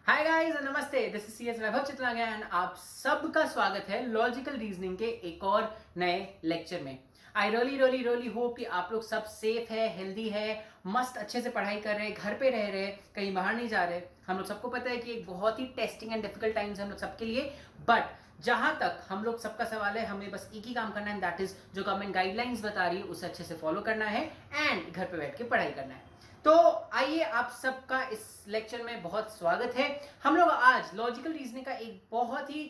हाय guys, नमस्ते। This is CS Vaibhav Chitlange and आप सबका स्वागत है लॉजिकल रीजनिंग के एक और नए लेक्चर में। आई रियली होप कि आप लोग सब सेफ है, हेल्दी है, मस्त अच्छे से पढ़ाई कर रहे हैं, घर पे रह रहे हैं, कहीं बाहर नहीं जा रहे। हम लोग सबको पता है कि एक बहुत ही टेस्टिंग एंड डिफिकल्ट टाइम्स हम लोग सबके लिए, बट जहां तक हम लोग सबका सवाल है, हमें बस एक ही काम करना है, दैट इज जो गवर्नमेंट गाइडलाइंस बता रही है उसे अच्छे से फॉलो करना है एंड घर पे बैठ के पढ़ाई करना है। तो आइए, आप सबका इस लेक्चर में बहुत स्वागत है। हम लोग आज लॉजिकल रीजनिंग का एक बहुत ही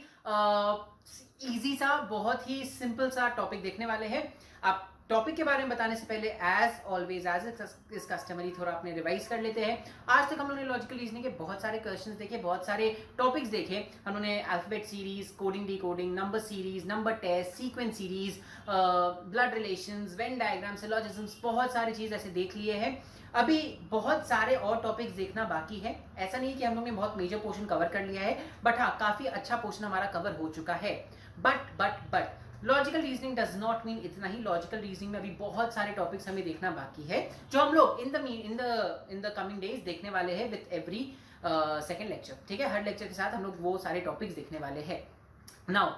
इजी सा, बहुत ही सिंपल सा टॉपिक देखने वाले हैं। आप टॉपिक के बारे में बताने से पहले एज ऑलवेज एज इस कस्टमरी थोड़ा अपने रिवाइज कर लेते हैं। आज तक हम लोगों ने लॉजिकल रीजनिंग के बहुत सारे क्वेश्चंस देखे, बहुत सारे टॉपिक्स देखे। हम लोगों ने alphabet series, coding decoding, number series, number test, sequence series, blood relations, Venn diagram, syllogisms, बहुत सारी चीज ऐसे देख लिए हैं। अभी बहुत सारे और टॉपिक्स देखना बाकी है। ऐसा नहीं कि हम लोग ने बहुत मेजर पोर्शन कवर कर लिया है, बट हाँ, काफी अच्छा पोर्शन हमारा कवर हो चुका है। But logical reasoning does not mean इतना ही। लॉजिकल रीजनिंग में अभी बहुत सारे टॉपिक्स हमें देखना बाकी है, जो हम लोग इन द कमिंग डेज देखने वाले हैं विद एवरी सेकेंड लेक्चर। ठीक है, हर लेक्चर के साथ हम लोग वो सारे टॉपिक्स देखने वाले हैं। नाउ,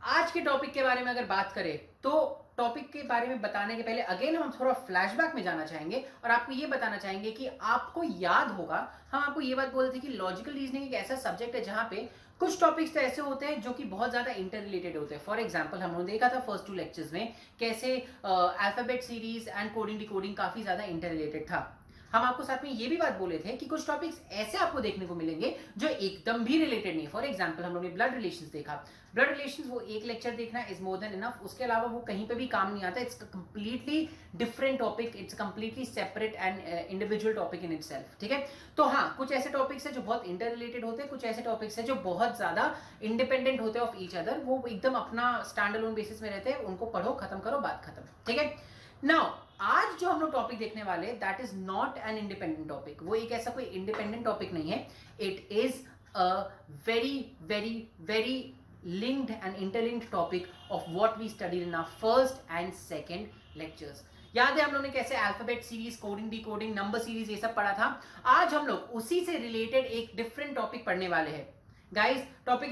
आज के टॉपिक के बारे में अगर बात करें तो टॉपिक के बारे में बताने के पहले अगेन हम थोड़ा फ्लैशबैक में जाना चाहेंगे और आपको ये बताना चाहेंगे कि आपको याद होगा, हम आपको ये बात बोलते थे कि लॉजिकल रीजनिंग एक ऐसा सब्जेक्ट है जहां पे कुछ टॉपिक्स तो ऐसे होते हैं जो कि बहुत ज्यादा इंटर रिलेटेड होते हैं। फॉर एग्जांपल, हमने देखा था फर्स्ट 2 लेक्चर्स में कैसे alphabet series and coding decoding काफी ज्यादा इंटर रिलेटेड था। हम आपको साथ में ये भी बात बोले थे कि कुछ टॉपिक्स ऐसे आपको देखने को मिलेंगे जो एकदम भी रिलेटेड नहीं है। फॉर एग्जांपल, हम लोगों ने ब्लड रिलेशंस देखा। ब्लड रिलेशंस वो एक लेक्चर देखना इज मोर देन इनफ, उसके अलावा वो कहीं पे भी काम नहीं आता। It's completely different topic, it's completely separate and individual topic in itself. ठीक है, तो हाँ, कुछ ऐसे टॉपिक्स है जो बहुत इंटर रिलेटेड होते हैं, कुछ ऐसे टॉपिक्स है जो बहुत ज्यादा इंडिपेंडेंट होते हैं ऑफ ईच अदर। वो एकदम अपना स्टैंड अलोन बेसिस में रहते हैं, उनको पढ़ो, खत्म करो, बात खत्म। ठीक है, नाउ आज जो हम लोग टॉपिक देखने वाले हैं that is not an independent topic. वो एक ऐसा कोई इंडिपेंडेंट टॉपिक नहीं है। It is a very very very linked and interlinked topic of what we studied in our first and second lectures. याद है हम लोगों ने कैसे alphabet series, coding decoding, number series ये सब पढ़ा था। आज हम लोग उसी से रिलेटेड एक डिफरेंट टॉपिक पढ़ने वाले हैं। गाइस, टॉपिक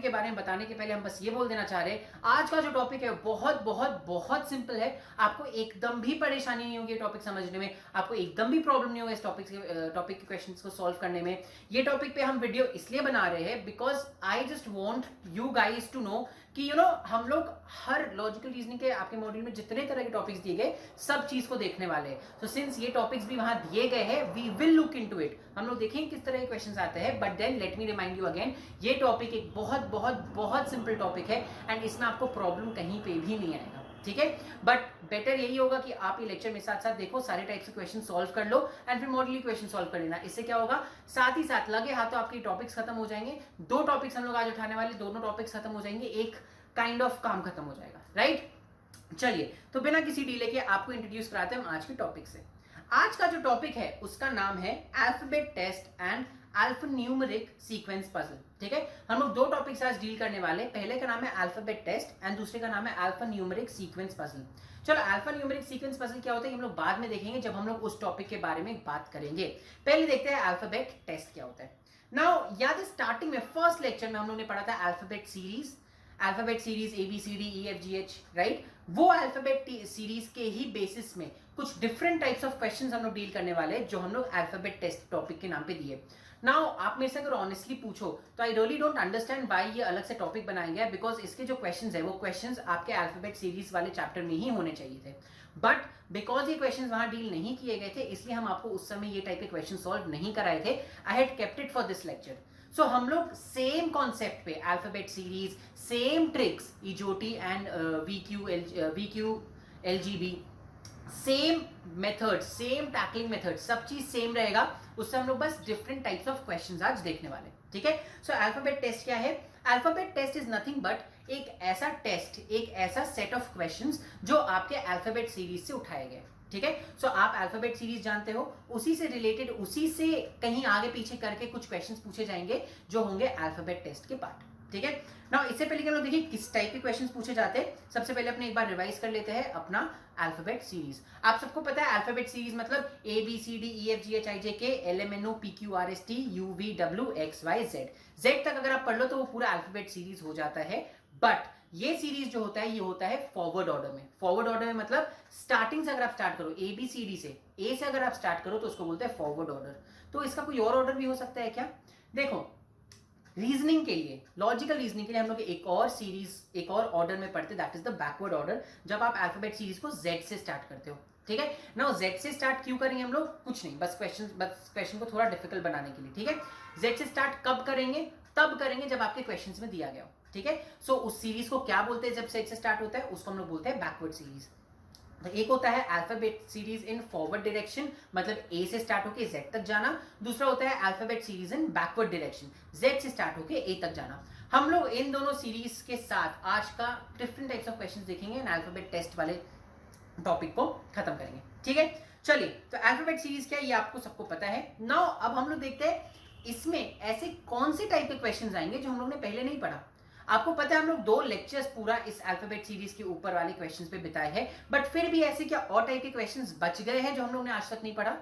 के बारे में बताने के पहले हम बस ये बोल देना चाह रहे हैं, आज का जो टॉपिक है बहुत बहुत बहुत सिंपल है। आपको एकदम भी परेशानी नहीं होगी टॉपिक समझने में, आपको एकदम भी प्रॉब्लम नहीं होगा इस टॉपिक के क्वेश्चंस को सॉल्व करने में। ये टॉपिक पे हम वीडियो इसलिए बना रहे हैं because I just want you guys to know कि हम लोग हर लॉजिकल रीजनिंग के आपके मॉड्यूल में जितने तरह के टॉपिक्स दिए गए सब चीज को देखने वाले हैं। तो सिंस ये टॉपिक्स भी वहां दिए गए हैं, we will look into it. हम लोग देखेंगे किस तरह के क्वेश्चंस आते हैं, but then let me remind you again, ये टॉपिक एक बहुत बहुत बहुत सिंपल टॉपिक है एंड इसमें आपको प्रॉब्लम कहीं पे भी नहीं आएगा। ठीक है, बट बेटर यही होगा कि आप ये लेक्चर में साथ साथ देखो, सारे टाइप के क्वेश्चन सॉल्व कर लो एंड फिर मॉडल क्वेश्चन सॉल्व कर लेना। इससे क्या होगा, साथ ही साथ लगे हाथों आपके टॉपिक्स खत्म हो जाएंगे। 2 टॉपिक्स हम लोग आज उठाने वाले, दोनों टॉपिक्स खत्म हो जाएंगे, एक काइंड ऑफ काम खत्म हो जाएगा। राइट, चलिए, तो बिना किसी डीले के आपको इंट्रोड्यूस कराते हैं हम आज के टॉपिक से। आज का जो टॉपिक है उसका नाम है alphabet test and alphanumeric sequence puzzle. ठीक है, हम लोग 2 टॉपिक्स आज डील करने वाले। पहले का नाम है अल्फाबेट टेस्ट एंड दूसरे का नाम है अल्फान्यूमेरिक सीक्वेंस पजल। चलो, अल्फान्यूमेरिक सीक्वेंस पजल क्या होता है हम लोग बाद में देखेंगे जब हम लोग उस टॉपिक के बारे में बात करेंगे। पहले देखते हैं अल्फाबेट टेस्ट क्या होता है। नाउ, याद है स्टार्टिंग में फर्स्ट लेक्चर में हम लोग ने पढ़ा था अल्फाबेट सीरीज ABCDEFGH, राइट। वो अल्फाबेट सीरीज के ही बेसिस में कुछ डिफरेंट टाइप्स ऑफ क्वेश्चंस हम लोग डील करने वाले हैं, जो हम लोग अल्फाबेट टेस्ट टॉपिक के नाम पे दिए। नाउ, आप मेरे से अगर ऑनेस्टली पूछो तो I really don't understand why ये अलग से टॉपिक बनाया गया, बिकॉज इसके जो क्वेश्चंस है वो क्वेश्चंस आपके अल्फाबेट सीरीज वाले चैप्टर में ही होने चाहिए थे, बट बिकॉज ये क्वेश्चंस वहां डील नहीं किए गए थे इसलिए हम आपको उस समय ये टाइप के क्वेश्चन सॉल्व नहीं कराए थे। I had kept it for this lecture. So हम लोग सेम कॉन्सेप्ट पे अल्फाबेट सीरीज, सेम ट्रिक्स इजोटी and VQ LGB, same method, same tackling method, सब चीज सेम रहेगा। उससे हम लोग बस डिफरेंट टाइप्स ऑफ क्वेश्चंस आज देखने वाले। ठीक है, सो अल्फाबेट टेस्ट क्या है? Alphabet test is nothing but एक ऐसा टेस्ट, एक ऐसा सेट ऑफ क्वेश्चंस जो आपके अल्फाबेट सीरीज से उठाए गए। ठीक है, सो आप अल्फाबेट सीरीज जानते हो, उसी से रिलेटेड, उसी से कहीं आगे पीछे करके कुछ क्वेश्चंस पूछे जाएंगे जो होंगे अल्फाबेट टेस्ट के पार्ट। ठीक है ना। इससे पहले कि हम लोग देखिए किस टाइप के क्वेश्चंस पूछे जाते हैं, सबसे पहले अपने एक बार रिवाइज कर लेते हैं अपना अल्फाबेट सीरीज। आप सबको पता है अल्फाबेट सीरीज मतलब A B C D E F G H I J K L M N O P Q R S T U V W X Y Z, Z तक अगर आप पढ़ लो तो वो पूरा अल्फाबेट सीरीज हो जाता है। बट ये सीरीज जो होता है ये होता है फॉरवर्ड ऑर्डर में। फॉरवर्ड ऑर्डर में मतलब स्टार्टिंग से अगर आप स्टार्ट करो ए बी सी डी से, ए से अगर आप स्टार्ट करो तो उसको बोलते हैं फॉरवर्ड ऑर्डर। तो इसका कोई और ऑर्डर भी हो सकता है क्या? देखो रीजनिंग के लिए, लॉजिकल रीजनिंग के लिए हम लोग एक और सीरीज, एक और ऑर्डर में पढ़ते, that is the backward order, जब आप अल्फाबेट सीरीज को जेड से स्टार्ट करते हो। ठीक है ना, जेड से स्टार्ट क्यों करेंगे हम लोग? कुछ नहीं, बस क्वेश्चन को थोड़ा डिफिकल्ट बनाने के लिए। ठीक है, जेड से स्टार्ट कब करेंगे? तब करेंगे जब आपके क्वेश्चंस में दिया गया हो। ठीक है, सो उस सीरीज को क्या बोलते हैं जब जेड से स्टार्ट होता है? उसको हम लोग बोलते हैं बैकवर्ड सीरीज। तो एक होता है alphabet series in forward direction, मतलब ए से स्टार्ट होके जेड तक जाना। दूसरा होता है alphabet series in backward direction, Z से स्टार्ट होके ए तक जाना। हम लोग इन दोनों सीरीज के साथ आज का डिफरेंट टाइप्स ऑफ क्वेश्चंस देखेंगे एंड अल्फाबेट टेस्ट वाले टॉपिक को खत्म करेंगे। ठीक है, चलिए, तो अल्फाबेट सीरीज क्या है ये आपको सबको पता है। नाउ अब हम लोग देखते हैं इसमें ऐसे कौन से टाइप के क्वेश्चंस आएंगे जो हम लोग ने पहले नहीं पढ़ा। आपको पता है हम लोग 2 लेक्चर्स पूरा इस अल्फाबेट सीरीज के ऊपर वाले क्वेश्चंस पे बिताए हैं, बट फिर भी ऐसे क्या और टाइप के क्वेश्चंस बच गए हैं जो हम लोग ने आज तक नहीं पढ़ा?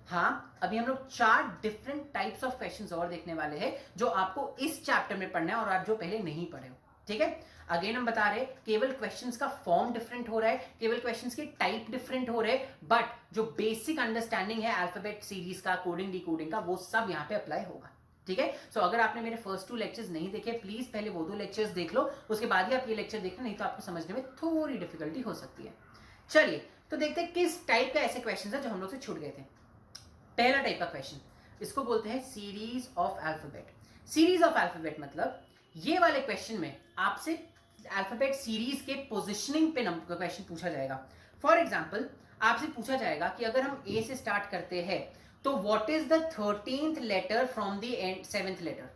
हाँ, अभी हम लोग 4 डिफरेंट टाइप्स ऑफ क्वेश्चंस और देखने वाले हैं जो आपको इस चैप्टर में पढ़ना है और आप जो पहले नहीं पढ़े हो। ठीक है, अगेन हम बता रहे केवल क्वेश्चंस का फॉर्म डिफरेंट हो रहा है, केवल क्वेश्चंस के टाइप डिफरेंट हो रहे हैं, बट जो बेसिक अंडरस्टैंडिंग है अल्फाबेट सीरीज का, कोडिंग डिकोडिंग का, वो सब यहाँ पे अप्लाई होगा। ठीक है, सो अगर आपने मेरे फर्स्ट 2 लेक्चर्स नहीं देखे, प्लीज पहले वो 2 लेक्चर्स देख लो, उसके बाद ही आप ये लेक्चर देखना, नहीं तो आपको समझने में थोड़ी डिफिकल्टी हो सकती है। चलिए, तो देखते हैं किस टाइप का ऐसे क्वेश्चन है जो हम लोग से छूट गए थे। पहला टाइप का क्वेश्चन, इसको बोलते हैं series of alphabet. Series of alphabet मतलब ये वाले क्वेश्चन में आपसे अल्फाबेट सीरीज के पोजिशनिंग पे नंबर क्वेश्चन पूछा जाएगा। फॉर एग्जाम्पल आपसे पूछा जाएगा कि अगर हम ए से स्टार्ट करते हैं तो what is the 13th letter from the end 7th letter.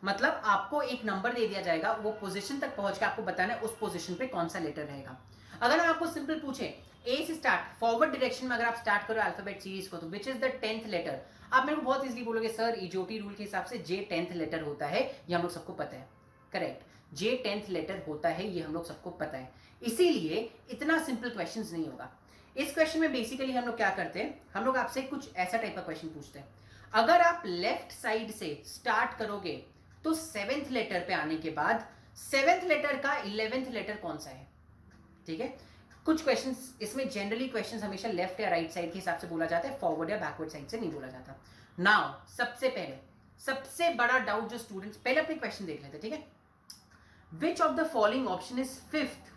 मतलब आपको एक नंबर दे दिया जाएगा, वो पोजीशन तक पहुंच के आपको बताना है उस पोजीशन पे कौन सा लेटर रहेगा। अगर हम आपको सिंपल पूछे ए से स्टार्ट फॉरवर्ड डायरेक्शन में अगर आप स्टार्ट करो अल्फाबेट सीरीज को, तो which is the 10th letter, आप मेरे को बहुत इजीली बोलोगे सर इजोटी रूल के हिसाब से जे 10th लेटर होता है, ये हम लोग सबको पता है। करेक्ट, जे 10th लेटर होता है, ये हम लोग सबको पता है, इसीलिए इतना सिंपल क्वेश्चन नहीं होगा। इस क्वेश्चन में बेसिकली हम लोग क्या करते हैं, हम लोग आपसे कुछ ऐसा टाइप का क्वेश्चन पूछते हैं। अगर आप लेफ्ट साइड से स्टार्ट करोगे तो 7th लेटर पे आने के बाद 7th लेटर का 11th लेटर कौन सा है? ठीक है, कुछ क्वेश्चंस इसमें जनरली क्वेश्चंस हमेशा लेफ्ट या राइट साइड के हिसाब से बोला जाता है, फॉरवर्ड या बैकवर्ड साइड से नहीं बोला जाता। नाउ सबसे पहले सबसे बड़ा डाउट जो स्टूडेंट्स, पहले अपने क्वेश्चन देख लेते हैं। ठीक है, which of the following option is 5th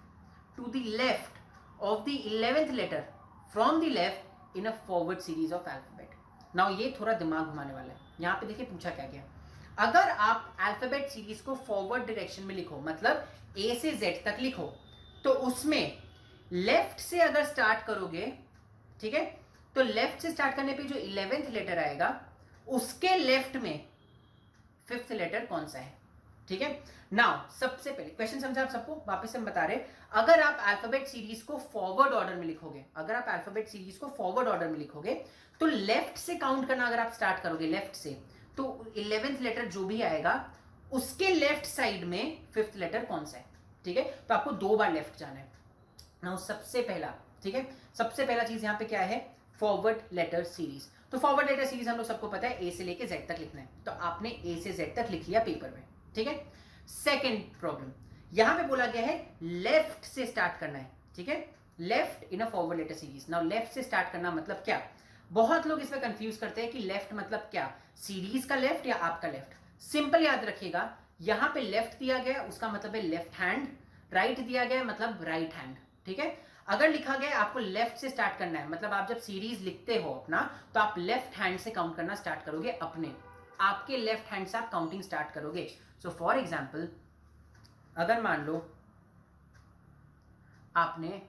to the left of the 11th letter from the left in a forward series of alphabet। now ये थोड़ा दिमाग घुमाने वाला है। यहाँ पे देखिए पूछा क्या गया, अगर आप अल्फाबेट सीरीज को फॉरवर्ड डायरेक्शन में लिखो, मतलब ए से जेड तक लिखो, तो उसमें लेफ्ट से अगर स्टार्ट करोगे, ठीक है, तो लेफ्ट से स्टार्ट करने पे जो 11th लेटर आएगा उसके लेफ्ट में 5th लेटर कौन सा है? ठीक है, नाउ सबसे पहले क्वेश्चन समझा आप सबको, वापस हम बता रहे, अगर आप अल्फाबेट सीरीज को फॉरवर्ड ऑर्डर में लिखोगे, अगर आप अल्फाबेट सीरीज को फॉरवर्ड ऑर्डर में लिखोगे तो लेफ्ट से काउंट करना अगर आप स्टार्ट करोगे लेफ्ट से, तो 11th लेटर जो भी आएगा उसके लेफ्ट साइड में 5th लेटर कौन सा है? ठीक है, तो आपको 2 बार लेफ्ट जाना है। नाउ सबसे पहला, ठीक है, सबसे पहला चीज यहाँ पे क्या है? Forward letter series. तो फॉरवर्ड लेटर सीरीज हम लोग सबको पता है ए से लेके जेड तक लिखना है, तो आपने ए से जेड तक लिख लिया पेपर में। ठीक है, सेकेंड प्रॉब्लम, यहां पे बोला गया है लेफ्ट से स्टार्ट करना है। ठीक है, left in a forward letter series. Now left से स्टार्ट करना मतलब क्या? बहुत लोग इसमें कंफ्यूज करते हैं कि लेफ्ट मतलब क्या, सीरीज का लेफ्ट या आपका लेफ्ट। सिंपल याद रखिएगा, यहां पे लेफ्ट दिया गया उसका मतलब है लेफ्ट हैंड, राइट दिया गया मतलब राइट हैंड। ठीक है, अगर लिखा गया आपको लेफ्ट से स्टार्ट करना है, मतलब आप जब सीरीज लिखते हो अपना, तो आप लेफ्ट हैंड से काउंट करना स्टार्ट करोगे, अपने आपके लेफ्ट हैंड से आप काउंटिंग स्टार्ट करोगे। सो फॉर एग्जाम्पल, अगर मान लो आपने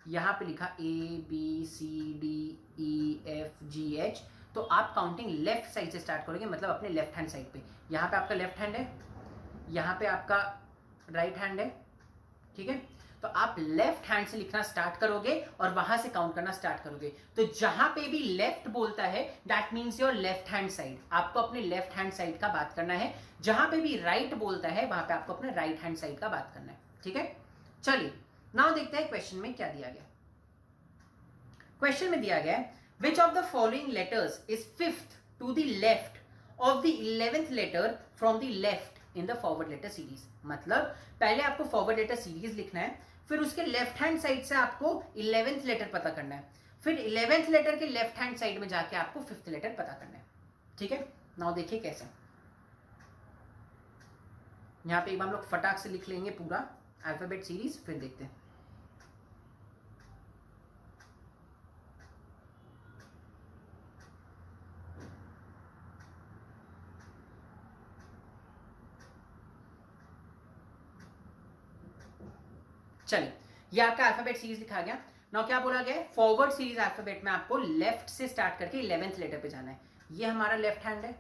यहां पे लिखा A B C D E F G H, तो आप काउंटिंग लेफ्ट साइड से स्टार्ट करोगे, मतलब अपने लेफ्ट हैंड साइड पे। यहां पे आपका लेफ्ट हैंड है, यहां पे आपका राइट हैंड है। ठीक है, तो तो आप लेफ्ट हैंड से लिखना स्टार्ट करोगे और वहां से काउंट करना स्टार्ट करोगे। तो जहां पे भी लेफ्ट बोलता है that means your left hand side, आपको अपने लेफ्ट हैंड साइड का बात करना है। जहां पे भी राइट बोलता है वहां पे आपको अपने राइट हैंड साइड का बात करना है। ठीक है, चलिए नाउ देखते हैं क्वेश्चन में क्या दिया गया। क्वेश्चन में दिया गया है which of the following letters is fifth to the left of the 11th letter from the left in the forward letter series। मतलब पहले आपको फॉरवर्ड लेटर सीरीज लिखना है, फिर उसके लेफ्ट हैंड साइड से आपको 11th लेटर पता करना है, फिर 11th लेटर के लेफ्ट हैंड साइड में जाके आपको 5th लेटर पता करना है। ठीक है, नाउ देखिए कैसे। यहां पे एक बार हम लोग फटाक से लिख लेंगे पूरा अल्फाबेट सीरीज, फिर देखते हैं। चलिए, ये आपका अल्फाबेट सीरीज लिखा गया। नाउ क्या बोला गया है, फॉरवर्ड सीरीज अल्फाबेट में आपको लेफ्ट से स्टार्ट करके 11th लेटर पे जाना है। ये हमारा लेफ्ट हैंड है,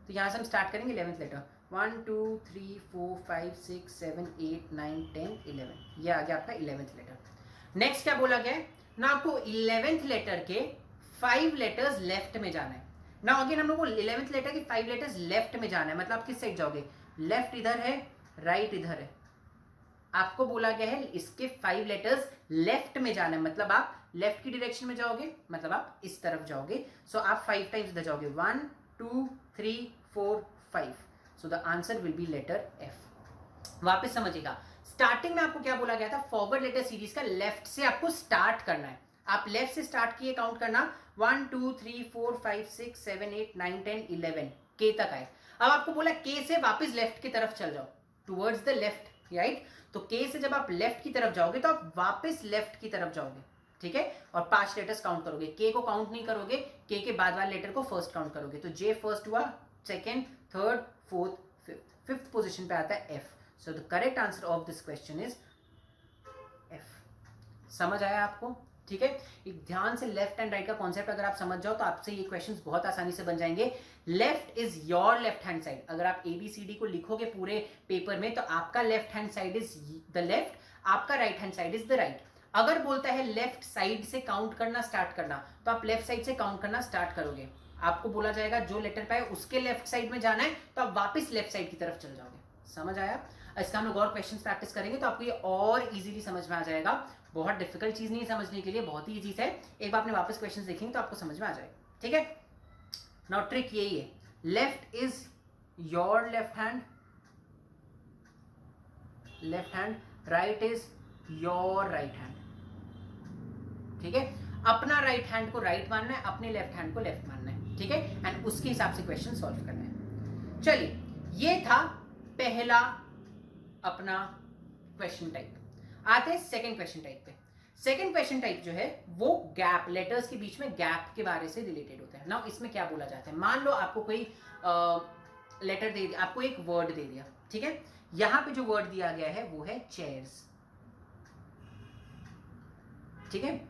तो यहां से हम स्टार्ट करेंगे 11th लेटर। 1 2 3 4 5 6 7 8 9 10 11, ये आ गया आपका 11th लेटर। नेक्स्ट क्या बोला गया है ना, आपको 11th लेटर के 5 लेटर्स लेफ्ट में जाना है। ना अगेन हम लोग को 11th लेटर के 5 लेटर्स लेफ्ट में जाना है, मतलब आप किस साइड जाओगे, लेफ्ट इधर है, राइट इधर है। आपको बोला गया है इसके 5 लेटर्स लेफ्ट में जाना है, मतलब आप लेफ्ट की डायरेक्शन में जाओगे, मतलब आप इस तरफ जाओगे। सो आप 5 टाइम्स इधर जाओगे, 1 2 3 4 5। So the answer will be letter F. वापस समझिएगा, स्टार्टिंग में आपको क्या बोला गया था, फॉरवर्ड लेटर सीरीज का लेफ्ट से आपको स्टार्ट करना है। आप लेफ्ट से स्टार्ट किए, काउंट करना 1 2 3 4 5 6 7 8 9 10 11 के तक आए। अब आपको बोला के से वापस लेफ्ट की तरफ चल जाओ, टुवर्ड्स द लेफ्ट, राइट। तो के से जब आप लेफ्ट की तरफ जाओगे तो आप वापस लेफ्ट की तरफ जाओगे। ठीक है, और 5 लेटर्स काउंट करोगे, के को काउंट नहीं करोगे, के बाद वाले लेटर को फर्स्ट काउंट करोगे। तो जे फर्स्ट हुआ, second, third, fourth, fifth. Fifth position पे आता है F. So the correct answer of this question is F. समझ आया आपको? ठीक है, एक ध्यान से लेफ्ट एंड राइट का कॉन्सेप्ट अगर आप समझ जाओ तो आपसे ये क्वेश्चंस बहुत आसानी से बन जाएंगे। Left is your left hand side. अगर आप ABCD को लिखोगे पूरे पेपर में तो आपका left hand side is the left, आपका right hand side is the right. अगर बोलता है लेफ्ट साइड से काउंट करना स्टार्ट करना, तो आप लेफ्ट साइड से काउंट करना स्टार्ट करोगे। आपको बोला जाएगा जो लेटर पाए उसके लेफ्ट साइड में जाना है, तो आप वापस लेफ्ट साइड की तरफ चल जाओगे। समझ आया? इसका हम लोग और क्वेश्चन प्रैक्टिस करेंगे तो आपको ये और इजीली समझ में आ जाएगा। बहुत डिफिकल्ट चीज नहीं समझने के लिए, बहुत ही इजी है। एक बार आपने वापस क्वेश्चन देखेंगे तो आपको समझ में आ जाएगा। ठीक है, नाउ ट्रिक यही है, left is your left hand, right is your right hand. ठीक है, अपना राइट हैंड को राइट मानना है, अपने लेफ्ट हैंड को लेफ्ट मानना है। ठीक है, एंड उसके हिसाब से क्वेश्चन सॉल्व करना है। चलिए, ये था पहला अपना क्वेश्चन टाइप। आते हैं सेकंड क्वेश्चन टाइप पे। सेकंड क्वेश्चन टाइप जो है वो गैप, लेटर्स के बीच में गैप के बारे से रिलेटेड होता है। नाउ इसमें क्या बोला जाता है, मान लो आपको कोई लेटर दे दिया, आपको एक वर्ड दे दिया। ठीक है, यहां पे जो वर्ड दिया गया है वो है चेयर्स। ठीक है,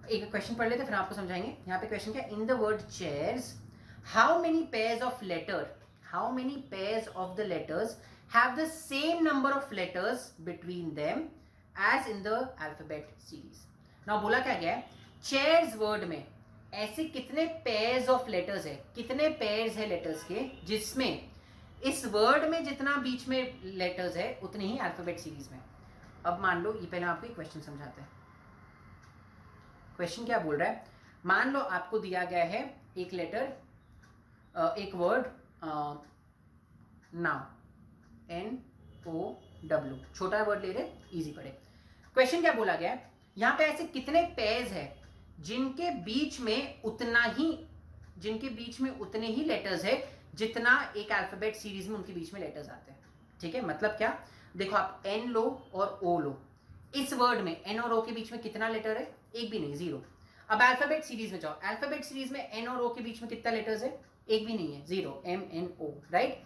एक क्वेश्चन पढ़ लेते फिर आपको समझाएंगे। यहां पे क्वेश्चन क्या, इन the word chairs how many pairs of the letters have the same number of letters between them as in the alphabet series। now बोला क्या गया है, chairs वर्ड में ऐसे कितने pairs of letters है, कितने pairs है letters के, जिसमें इस वर्ड में जितना बीच में letters है उतने ही alphabet series में। अब मान लो, ये पहले आपको एक क्वेश्चन समझाते हैं। क्वेश्चन क्या बोल रहा है, मान लो आपको दिया गया है एक लेटर, एक वर्ड नाउ, NOW, छोटा वर्ड ले रहे, इजी पड़े। क्वेश्चन क्या बोला गया है, यहां पे ऐसे कितने पेयर्स है जिनके बीच में उतने ही लेटर्स है जितना एक अल्फाबेट सीरीज में उनके बीच में लेटर्स आते हैं। ठीक है, मतलब क्या, देखो आप N लो और O लो, इस वर्ड में N और O के बीच में कितना लेटर है, एक भी नहीं, 0। अब अल्फाबेट सीरीज में जाओ, अल्फाबेट सीरीज में N और O के बीच में कितना लेटर्स है, एक भी नहीं है, 0, MNO, राइट।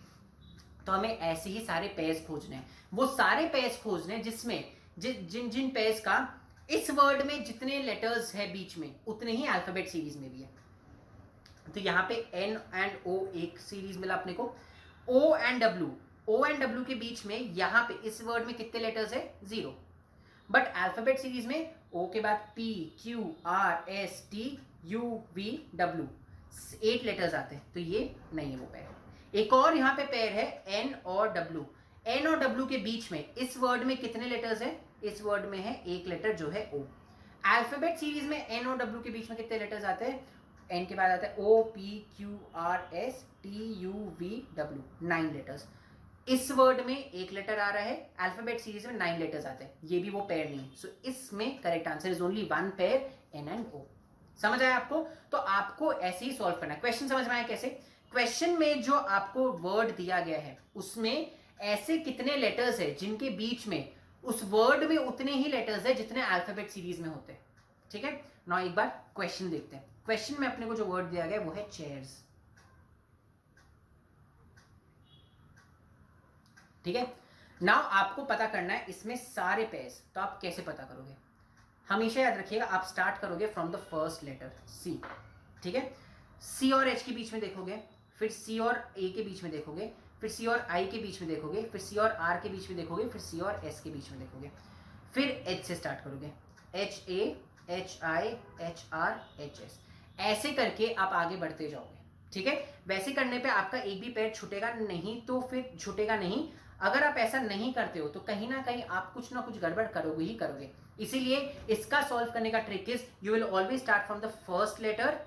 तो हमें ऐसे ही सारे पेयर्स खोजने हैं। वो सारे पेयर्स खोजने हैं जिसमें जिन पेयर्स का इस वर्ड में जितने लेटर्स है बीच में उतने ही अल्फाबेट सीरीज में भी है। तो यहाँ पे N एंड O एक सीरीज मिला अपने को, O एंड W के बीच में यहाँ पे इस वर्ड में कितने लेटर्स है, 0। बट अल्फाबेट सीरीज में ओ के बाद P Q R S T U V W 8 letters आते हैं, तो ये नहीं है वो पेयर। एक और यहाँ पे पेयर है एन और डब्ल्यू। एन और डब्ल्यू के बीच में इस वर्ड में कितने लेटर्स है? इस वर्ड में है एक लेटर जो है ओ। अल्फाबेट सीरीज में एन और डब्ल्यू के बीच में कितने लेटर्स आते हैं? एन के बाद आता है O P Q R S T U V W, 9 letters. इस वर्ड में एक लेटर आ रहा है, अल्फाबेट सीरीज में 9 लेटर्स आते हैं, ये भी वो पेयर नहीं है। सो इसमें correct answer is only one pair, N and O. समझ आया आपको? तो आपको ऐसे ही सॉल्व करना है। क्वेश्चन समझ में आया कैसे? क्वेश्चन में जो आपको वर्ड दिया गया है उसमें ऐसे कितने लेटर्स है जिनके बीच में उस वर्ड में उतने ही लेटर्स है जितने अल्फाबेट सीरीज में होते हैं। ठीक है, ना एक बार क्वेश्चन देखते हैं। क्वेश्चन में अपने को जो वर्ड दिया गया है वो है चेयर्स। ठीक है, नाउ आपको पता करना है इसमें सारे पेयर्स। तो आप कैसे पता करोगे? हमेशा याद रखिएगा, आप स्टार्ट करोगे फ्रॉम द फर्स्ट लेटर सी। ठीक है, सी और एच के बीच में देखोगे, फिर सी और ए के बीच में देखोगे, फिर सी और आई के बीच में देखोगे, फिर सी और आर के बीच में देखोगे, फिर सी और एस के बीच में देखोगे, फिर एच से स्टार्ट करोगे, H A H I H R H S, ऐसे करके आप आगे बढ़ते जाओगे। ठीक है, वैसे करने पे आपका एक भी पैर छूटेगा नहीं, तो फिर छूटेगा नहीं। अगर आप ऐसा नहीं करते हो तो कहीं ना कहीं आप कुछ ना कुछ गड़बड़ करोगे ही करोगे। इसीलिए इसका सॉल्व करने का trick is you will always start from the first letter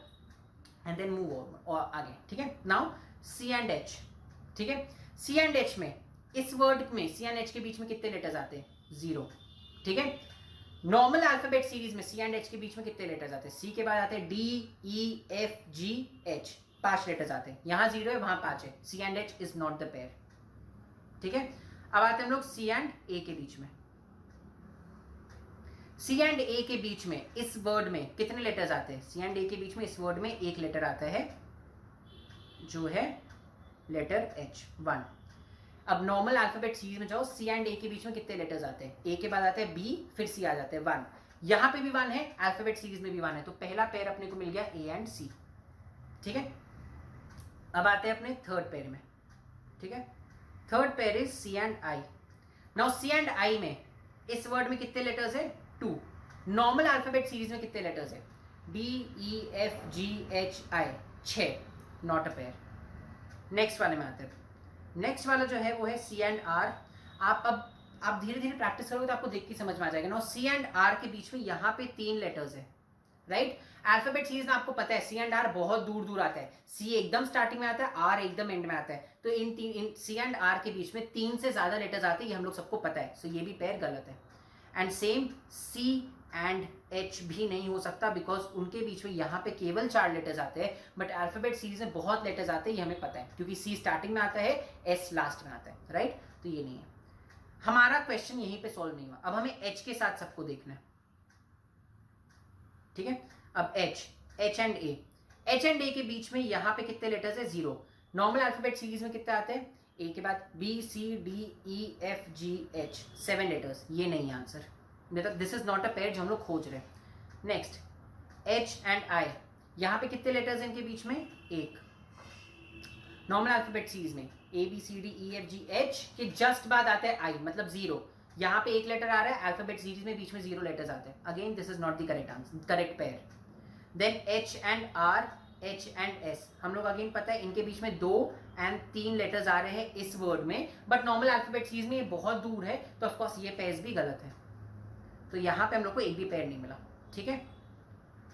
and then move और आगे। ठीक है, नाउ सी एंड एच। ठीक है, सी एंड एच में इस वर्ड में सी एंड एच के बीच में कितने लेटर्स आते हैं? 0। ठीक है, नॉर्मल अल्फाबेट सीरीज में सी एंड एच के बीच में कितने लेटर्स आते हैं? सी के बाद आते हैं D E F G H, 5 letters आते हैं। यहां 0 है, वहां 5 है। C and H is not the pair. ठीक है, अब आते हैं हम लोग सी एंड ए के बीच में। सी एंड ए के बीच में इस वर्ड में कितने लेटर्स आते हैं? सी एंड ए के बीच में इस वर्ड में एक लेटर आता है जो है लेटर एच, 1। अब नॉर्मल अल्फाबेट सीरीज में जाओ, सी एंड ए के बीच में कितने लेटर्स आते हैं? ए के बाद आते हैं बी, फिर सी आ जाते हैं, 1। यहां पे भी 1 है, अल्फाबेट सीरीज में भी 1 है, तो पहला पेयर अपने को मिल गया ए एंड सी। ठीक है, अब आते हैं अपने थर्ड पेयर में। ठीक है, third pair is C and I. Now C and I में इस वर्ड में कितने लेटर्स है? 2। नॉर्मल अल्फाबेट सीरीज में कितने लेटर्स है? D E F G H I, 6, not a pair. Next वाले में आते हैं। नेक्स्ट वाला जो है वो है सी एंड आर। आप धीरे धीरे प्रैक्टिस करोगे तो आपको देख के समझ में आ जाएगा। नाउ सी एंड आर के बीच में यहाँ पे 3 लेटर्स है, राइट? अल्फाबेट सीरीज में आपको पता है सी एंड आर बहुत दूर दूर आता है, सी एकदम स्टार्टिंग में आता है, आर एकदम एंड में आता है। तो इन सी एंड आर के बीच में 3 से ज्यादा लेटर्स आते हैं, ये हम लोग सबको पता है। सो ये भी पेयर गलत है। And same C and H भी नहीं हो सकता, बिकॉज उनके बीच में यहाँ पे केवल 4 लेटर्स आते हैं, बट अल्फाबेट सीरीज में बहुत लेटर्स आते हैं, ये हमें पता है, क्योंकि सी स्टार्टिंग में आता है, एस लास्ट में आता है, राइट? तो ये नहीं है। हमारा क्वेश्चन यहीं पे सॉल्व नहीं हुआ। अब हमें एच के साथ सबको देखना है। ठीक है, अब H and A, H and A के बीच में यहाँ पे कितने लेटर्स है? 0। नॉर्मल अल्फाबेट सीरीज में कितने आते हैं? ए के बाद B C D E F G H, 7 letters. ये नहीं है answer, this is not a pair जो हम लोग खोज रहे हैं। नेक्स्ट एच एंड आई, यहाँ पे कितने लेटर्स हैं इनके बीच में? 1। नॉर्मल अल्फाबेट सीरीज में A B C D E F G H के जस्ट बाद आता है आई, मतलब 0। यहाँ पे 1 लेटर आ रहा है, अल्फाबेट सीरीज में बीच में 0 लेटर्स आते हैं। Again this is not the correct answer, correct pair. Then H and R, H and S, हम लोग अगेन पता है इनके बीच में 2 एंड 3 लेटर्स आ रहे हैं इस वर्ड में, बट नॉर्मल अल्फाबेट सीरीज में ये बहुत दूर है, तो ऑफकोर्स ये पेयर्स भी गलत है। तो यहाँ पे हम लोग को एक भी पेयर नहीं मिला। ठीक है,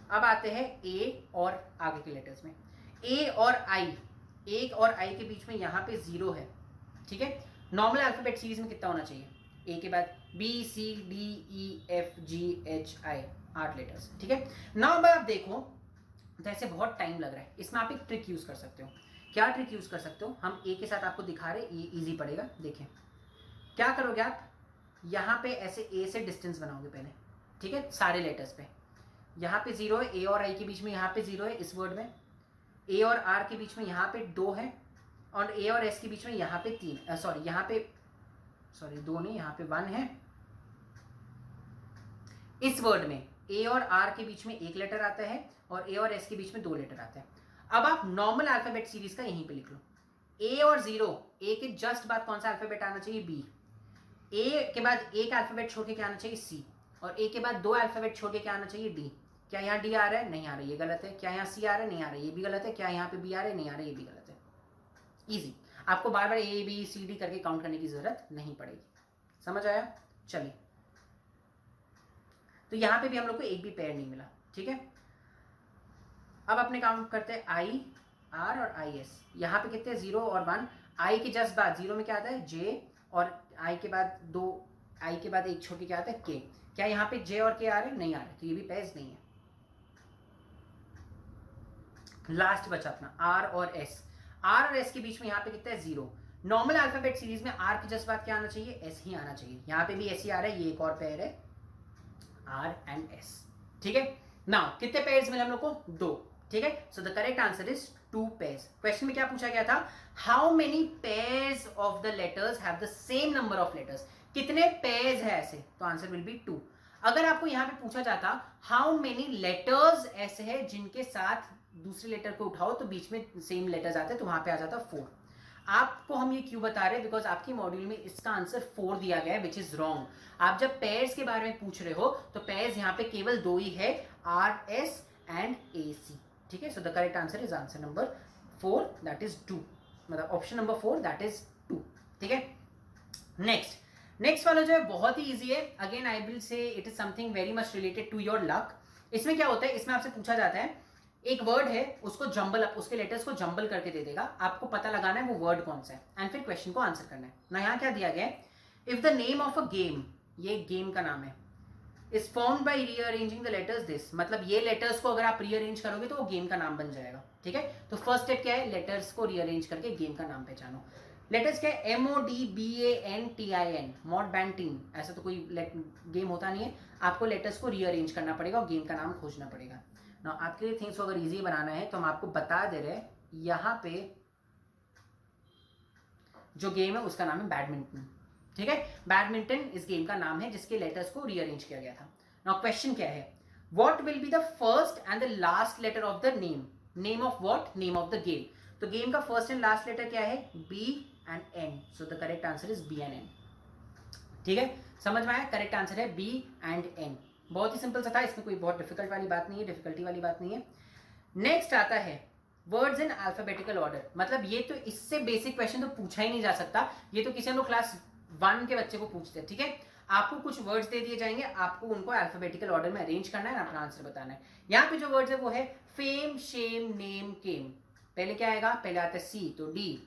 अब आते हैं ए और आगे के लेटर्स में। ए और आई, एक और आई के बीच में यहाँ पे 0 है। ठीक है, नॉर्मल अल्फाबेट सीरीज में कितना होना चाहिए? ए के बाद B C D E F G H I, 8 letters. ठीक है, नाउ आप देखो तो ऐसे बहुत टाइम लग रहा है, इसमें आप एक ट्रिक यूज कर सकते हो। क्या ट्रिक यूज कर सकते हो? हम ए के साथ आपको दिखा रहे, ये इजी पड़ेगा। देखें क्या करोगे आप, यहाँ पे ऐसे ए से डिस्टेंस बनाओगे पहले। ठीक है, सारे लेटर्स पे यहाँ पे 0 है, ए और आई के बीच में यहाँ पे 0 है इस वर्ड में, ए और आर के बीच में यहाँ पे 2 है, और ए और एस के बीच में यहाँ पे 3, सॉरी यहाँ पे 2 नहीं, यहाँ पे 1 है। इस वर्ड में ए और आर के बीच में 1 लेटर आता है, और ए और एस के बीच में 2 लेटर आते हैं। अब आप नॉर्मल अल्फाबेट सीरीज का यहीं पे लिख लो। ए और 0, ए के जस्ट बाद कौन सा अल्फाबेट आना चाहिए? बी। ए के बाद एक अल्फाबेट छोड़ के क्या आना चाहिए? सी। और ए के बाद 2 अल्फाबेट छोड़ के क्या आना चाहिए, डी। क्या यहाँ डी आ रहा है, नहीं आ रहा है, ये गलत है। क्या यहाँ सी आ रहा है, नहीं आ रहा है, ये भी गलत है। क्या यहाँ पे बी आ रहा है, नहीं आ रहा है, ये भी गलत है। इजी, आपको बार बार ए बी सी डी करके काउंट करने की जरूरत नहीं पड़ेगी। समझ आया? चलिए, तो यहाँ पे भी हम लोग को एक भी पेयर नहीं मिला, ठीक है। अब अपने काउंट करते हैं आई आर और आई एस। यहाँ पे कितने, 0 और 1। आई के जस्ट बाद 0 में क्या आता है, जे, और आई के बाद 2, आई के बाद एक छोड़ के क्या आता है, के। क्या यहाँ पे जे और के आ रहे हैं, नहीं आ रहे, तो ये भी पेयर्स नहीं है। लास्ट बचा अपना आर और एस। आर और एस के बीच में यहाँ पे कितना है, 0। नॉर्मल अल्फाबेट सीरीज में आर के जस्ट बाद क्या आना चाहिए, एस ही आना चाहिए। यहाँ पे भी एस ही आ रहा है, ये एक और पेयर है, आर एंड एस, ठीक है। नाउ कितने पेयर्स मिले हम लोग को, 2, ठीक है। So the correct answer is 2 pairs. Question में क्या पूछा गया था, how many pairs of the letters have the same number of letters. कितने पेयर्स है ऐसे, तो आंसर विल बी 2। अगर आपको यहां पे पूछा जाता हाउ मेनी लेटर्स ऐसे है जिनके साथ दूसरे लेटर को उठाओ तो बीच में सेम लेटर्स आते, तो वहां पे आ जाता 4। आपको हम ये क्यों बता रहे हैं, बिकॉज आपकी मॉड्यूल में इसका आंसर 4 दिया गया है, विच इज रॉन्ग। आप जब पेयर्स के बारे में पूछ रहे हो तो पेयर्स यहाँ पे केवल 2 ही है, आर एस एंड ए सी, ठीक है। So the correct answer is answer number 4, that is 2, मतलब ऑप्शन नंबर 4, दैट इज 2, ठीक है। नेक्स्ट वाला जो है बहुत ही इजी है। Again I will say it is something very much related to your luck. इसमें क्या होता है, इसमें आपसे पूछा जाता है एक वर्ड है, उसको जंबल, उसके लेटर्स को जंबल करके दे देगा, आपको पता लगाना है वो वर्ड कौन सा है एंड फिर क्वेश्चन को आंसर करना है ना। यहाँ क्या दिया गया है, if the name of a game, ये गेम का नाम है, is found by rearranging the letters this, मतलब ये लेटर्स को अगर आप रीअरेंज करोगे तो वो गेम का नाम बन जाएगा, ठीक है। तो फर्स्ट स्टेप क्या है, लेटर्स को रीअरेंज करके गेम का नाम पहचानो। लेटर्स क्या है, MODBANTIN, मॉड बैंटिन, ऐसा तो कोई गेम होता नहीं है। आपको लेटर्स को रीअरेंज करना पड़ेगा और गेम का नाम खोजना पड़ेगा ना। आपके लिए थिंग्स को अगर इजी बनाना है तो हम आपको बता दे रहे हैं, यहाँ पे जो गेम है उसका नाम है बैडमिंटन, ठीक है। बैडमिंटन इस गेम का नाम है जिसके लेटर्स को रीअरेंज किया गया था। नाउ क्वेश्चन क्या है, what will be the first and the last letter of the name, name of what, name of the game. तो गेम का फर्स्ट एंड लास्ट लेटर क्या है, B and N. So the correct answer is B and N, ठीक है। समझ में आया, correct answer है बी एंड एन। बहुत ही सिंपल सा था, इसमें कोई बहुत डिफिकल्ट वाली बात नहीं है, डिफिकल्टी वाली बात नहीं है। नेक्स्ट आता है वर्ड्स इन अल्फाबेटिकल ऑर्डर, मतलब ये तो इससे बेसिक क्वेश्चन तो पूछा ही नहीं जा सकता, ये तो किसी हम लोग क्लास 1 के बच्चे को पूछते हैं, ठीक है। आपको कुछ वर्ड्स दे दिए जाएंगे, आपको उनको अल्फाबेटिकल ऑर्डर में अरेंज करना है ना, अपना आंसर बताना है। यहाँ पे जो वर्ड्स है वो है फेम, शेम, नेम, केम। पहले क्या आएगा, पहले आता है सी, तो डी,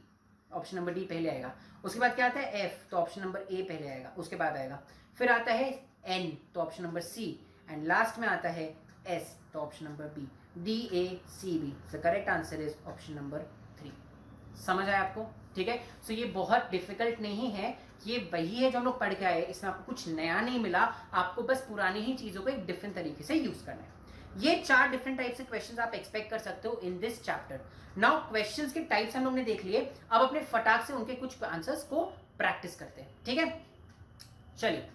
ऑप्शन नंबर डी पहले आएगा। उसके बाद क्या आता है एफ, तो ऑप्शन नंबर ए पहले आएगा, उसके बाद आएगा फिर आता है एन, तो option number C, and last में आता है एस, तो option number B, DACB। The correct answer is option number 3। समझ आया आपको, ठीक है। सो ये बहुत डिफिकल्ट नहीं है, ये वही है जो हम लोग पढ़ के आए, इसमें आपको कुछ नया नहीं मिला, आपको बस पुरानी ही चीजों को एक डिफरेंट तरीके से यूज करना है। ये 4 डिफरेंट टाइप से क्वेश्चंस आप एक्सपेक्ट कर सकते हो in this chapter. Now questions के टाइप्स हम लोग ने देख लिए, अब अपने फटाक से उनके कुछ आंसर्स को प्रैक्टिस करते हैं, ठीक है। चलिए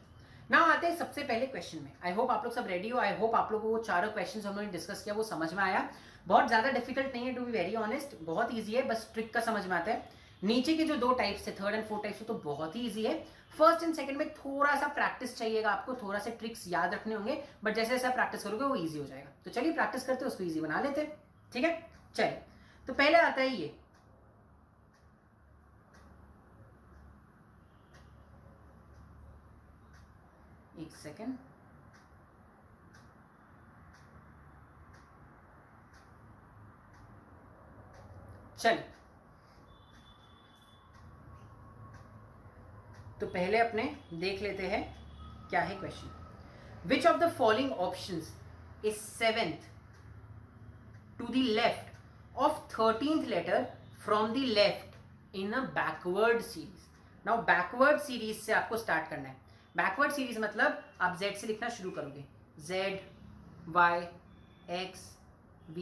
नाउ आते हैं सबसे पहले क्वेश्चन में। आई होप आप लोग सब रेडी हो, आई होप आप लोगों को वो चारों क्वेश्चंस हम लोगों ने डिस्कस किया वो समझ में आया। बहुत ज्यादा डिफिकल्ट नहीं है, टू बी वेरी ऑनेस्ट, बहुत ईजी है, बस ट्रिक का समझ में आता है। नीचे के जो 2 टाइप्स है, 3rd एंड 4th टाइप्स, तो बहुत ही ईजी है। फर्स्ट एंड सेकंड में थोड़ा सा प्रैक्टिस चाहिएगा आपको, थोड़ा सा ट्रिक्स याद रखने होंगे, बट जैसे जैसे प्रैक्टिस करोगे वो ईजी हो जाएगा। तो चलिए प्रैक्टिस करते हैं, उसको ईजी बना लेते हैं, ठीक है। चलिए, तो पहले आता है ये, एक सेकेंड, चलिए तो पहले अपने देख लेते हैं क्या है question. Which of the following options is 7th to the left of 13th letter from the left in a backward series. Now backward series से आपको स्टार्ट करना है। बैकवर्ड सीरीज मतलब आप Z से लिखना शुरू करोगे, Z Y X V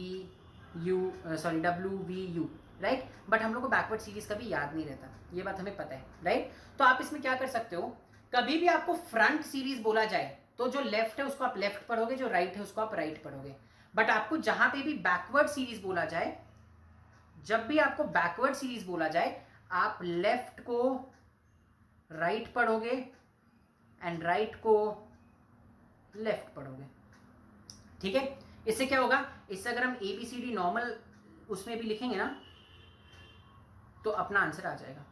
U W V U, right. But हम लोग को बैकवर्ड सीरीज कभी याद नहीं रहता, ये बात हमें पता है, राइट। तो आप इसमें क्या कर सकते हो, कभी भी आपको फ्रंट सीरीज बोला जाए तो जो लेफ्ट है उसको आप लेफ्ट पढ़ोगे, जो राइट है उसको आप राइट पढ़ोगे। बट आपको जहां पे भी बैकवर्ड सीरीज बोला जाए, जब भी आपको बैकवर्ड सीरीज बोला जाए, आप लेफ्ट को राइट पढ़ोगे एंड राइट को लेफ्ट पढ़ोगे, ठीक है। इससे क्या होगा, इससे अगर हम ABCD नॉर्मल उसमें भी लिखेंगे ना तो अपना आंसर आ जाएगा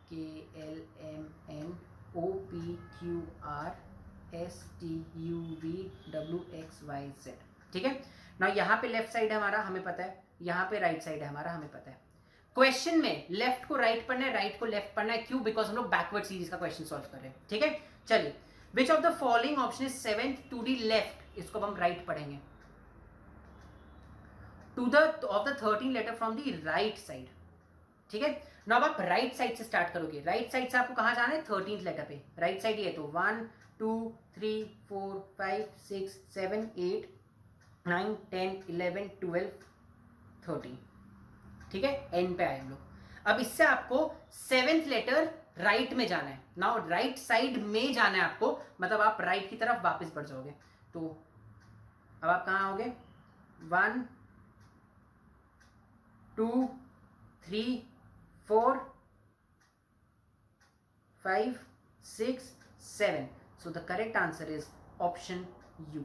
KLMNOPQRSTUVWXYZ, ठीक है ना। यहाँ पे लेफ्ट साइड है हमारा, हमें पता है, यहाँ पे राइट साइड है हमारा, हमें पता है। क्वेश्चन में लेफ्ट को राइट पढ़ना है, राइट को लेफ्ट पढ़ना है, क्यों? बिकॉज हम लोग बैकवर्ड सीरीज का क्वेश्चन सॉल्व कर रहे हैं, ठीक है। चलिए, which of the following option is 7th to the left, इसको हम राइट पढ़ेंगे। To the of the 13 letter from the right side, ठीक है ना। अब आप राइट साइड से स्टार्ट करोगे, राइट साइड से आपको कहां जाना है, 13th लेटर पे। राइट साइड ये तो 1 2 3 4 5 6 7 8 9 10 11 12 13, ठीक है, एन पे आए हम लोग। अब इससे आपको 7th लेटर राइट में जाना है ना, राइट साइड में जाना है आपको, मतलब आप राइट की तरफ वापस बढ़ जाओगे। तो अब आप कहां आओगे, 1 2 3 4 5 6 7, so the correct answer is option U।